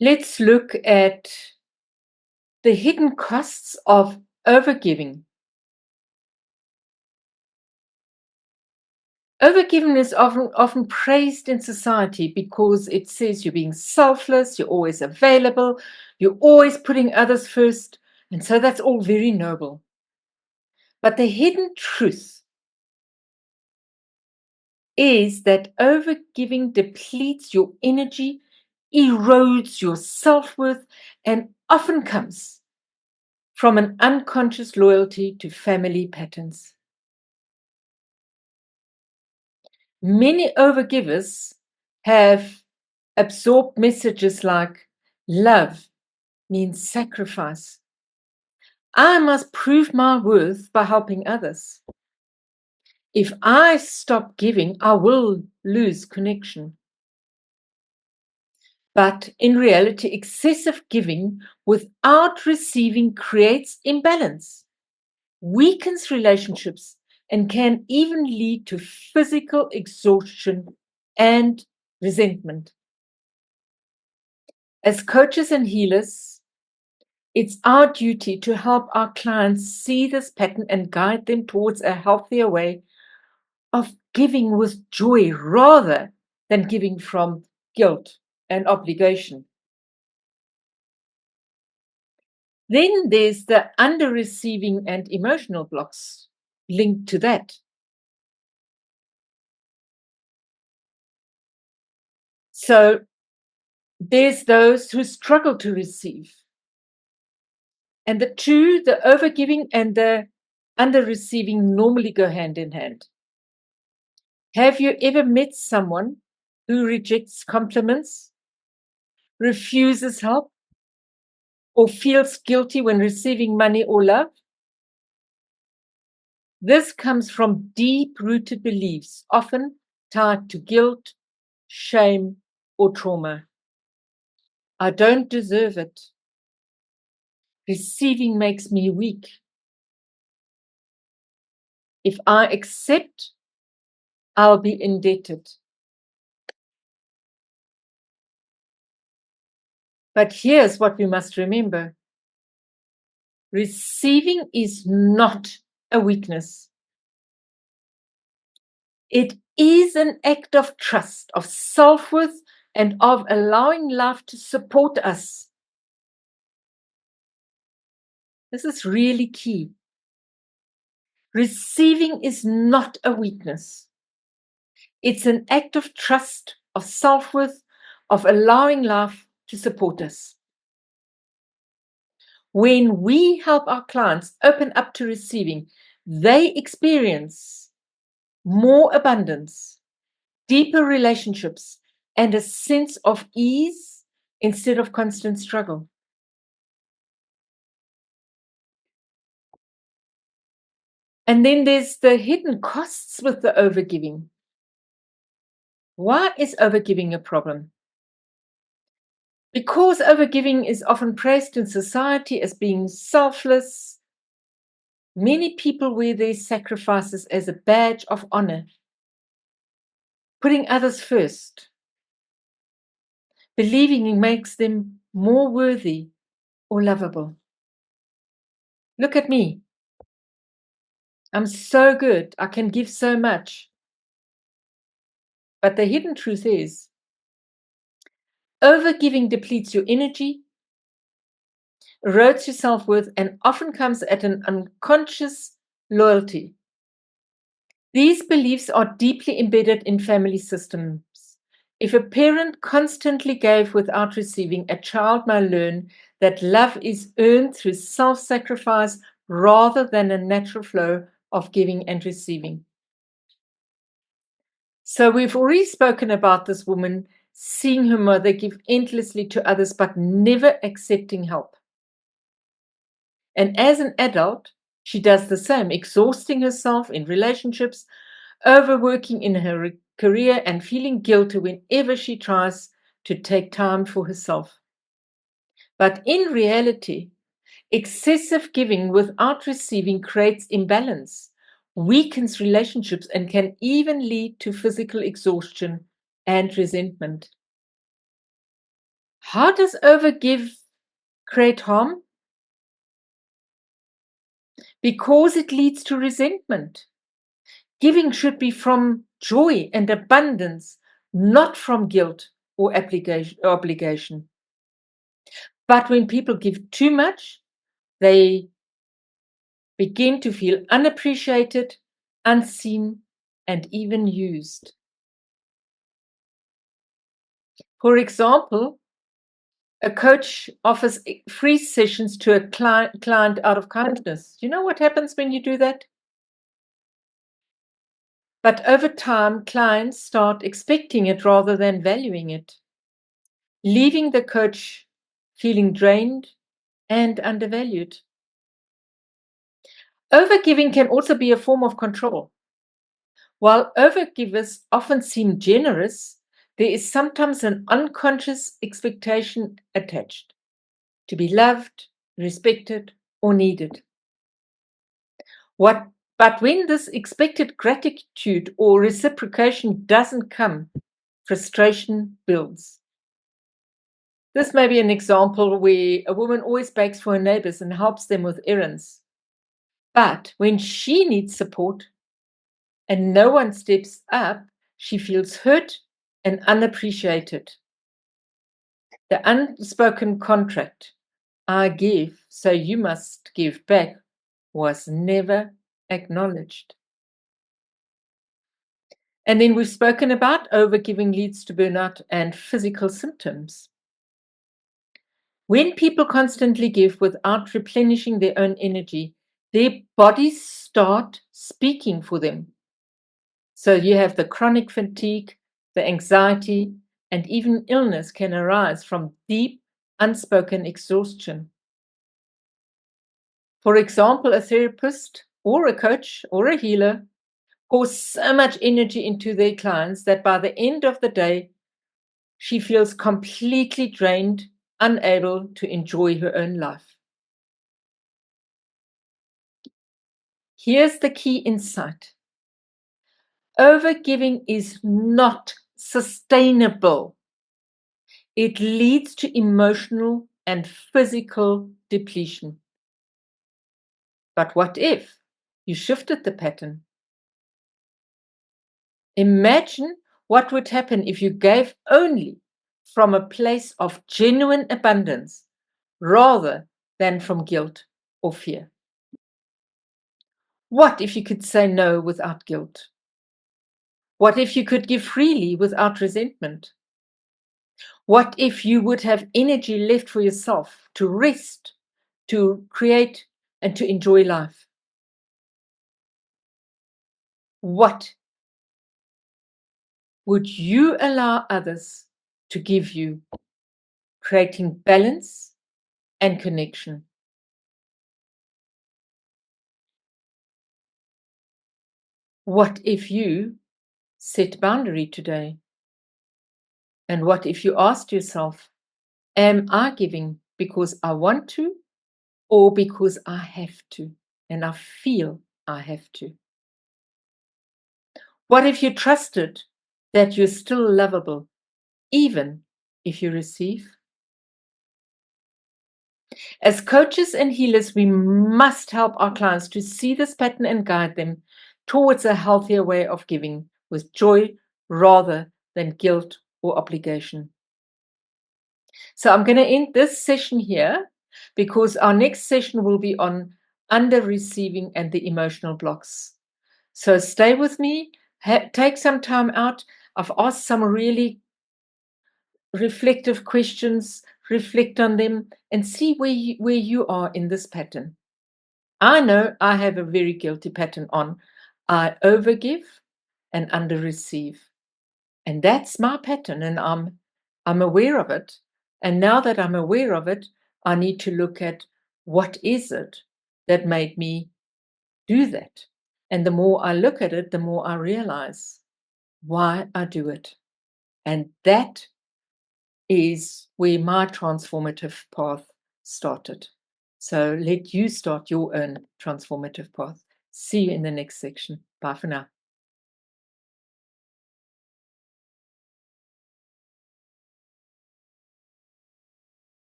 Let's look at the hidden costs of overgiving. Overgiving is often praised in society because it says you're being selfless, you're always available, you're always putting others first, and so that's all very noble. But the hidden truth is that overgiving depletes your energy, erodes your self-worth, and often comes from an unconscious loyalty to family patterns. Many overgivers have absorbed messages like love means sacrifice. I must prove my worth by helping others. If I stop giving, I will lose connection. But in reality, excessive giving without receiving creates imbalance, weakens relationships, and can even lead to physical exhaustion and resentment. As coaches and healers, it's our duty to help our clients see this pattern and guide them towards a healthier way of giving with joy rather than giving from guilt and obligation. Then there's the under receiving and emotional blocks linked to that. So there's those who struggle to receive. And the two, the overgiving and the under receiving, normally go hand in hand. Have you ever met someone who rejects compliments, refuses help, or feels guilty when receiving money or love? This comes from deep-rooted beliefs, often tied to guilt, shame, or trauma. I don't deserve it. Receiving makes me weak. If I accept, I'll be indebted. But here's what we must remember. Receiving is not a weakness. It is an act of trust, of self-worth, and of allowing life to support us. This is really key. Receiving is not a weakness. It's an act of trust, of self-worth, of allowing life to support us. When we help our clients open up to receiving, they experience more abundance, deeper relationships, and a sense of ease instead of constant struggle. And then there's the hidden costs with the overgiving. Why is overgiving a problem? Because overgiving is often praised in society as being selfless, many people wear their sacrifices as a badge of honor, putting others first, believing it makes them more worthy or lovable. Look at me. I'm so good. I can give so much. But the hidden truth is, overgiving depletes your energy, erodes your self-worth, and often comes at an unconscious loyalty. These beliefs are deeply embedded in family systems. If a parent constantly gave without receiving, a child may learn that love is earned through self-sacrifice rather than a natural flow of giving and receiving. So we've already spoken about this woman seeing her mother give endlessly to others, but never accepting help. And as an adult, she does the same, exhausting herself in relationships, overworking in her career, and feeling guilty whenever she tries to take time for herself. But in reality, excessive giving without receiving creates imbalance, weakens relationships, and can even lead to physical exhaustion and resentment. How does overgive create harm? Because it leads to resentment. Giving should be from joy and abundance, not from guilt or obligation. But when people give too much, they begin to feel unappreciated, unseen, and even used. For example, a coach offers free sessions to a client out of kindness. Do you know what happens when you do that? But over time, clients start expecting it rather than valuing it, leaving the coach feeling drained and undervalued. Overgiving can also be a form of control. While overgivers often seem generous, there is sometimes an unconscious expectation attached to be loved, respected, or needed. But when this expected gratitude or reciprocation doesn't come, frustration builds. This may be an example where a woman always bakes for her neighbors and helps them with errands. But when she needs support and no one steps up, she feels hurt and unappreciated. The unspoken contract, I give, so you must give back, was never acknowledged. And then we've spoken about overgiving leads to burnout and physical symptoms. When people constantly give without replenishing their own energy, their bodies start speaking for them. So you have the chronic fatigue, the anxiety, and even illness can arise from deep, unspoken exhaustion. For example, a therapist or a coach or a healer pours so much energy into their clients that by the end of the day, she feels completely drained, unable to enjoy her own life. Here's the key insight. Overgiving is not sustainable. It leads to emotional and physical depletion. But what if you shifted the pattern? Imagine what would happen if you gave only from a place of genuine abundance rather than from guilt or fear. What if you could say no without guilt? What if you could give freely without resentment? What if you would have energy left for yourself to rest, to create, and to enjoy life? What would you allow others to give you, creating balance and connection? What if you set boundary today? And what if you asked yourself, am I giving because I want to or because I have to and I feel I have to? What if you trusted that you're still lovable even if you receive? As coaches and healers, we must help our clients to see this pattern and guide them towards a healthier way of giving with joy rather than guilt or obligation. So I'm going to end this session here because our next session will be on under receiving and the emotional blocks. So stay with me, take some time out. I've asked some really reflective questions, reflect on them, and see where you are in this pattern. I know I have a very guilty pattern on I overgive and under receive. And that's my pattern, and I'm aware of it. And now that I'm aware of it, I need to look at what is it that made me do that. And the more I look at it, the more I realize why I do it. And that is where my transformative path started. So let you start your own transformative path. See you in the next section. Bye for now.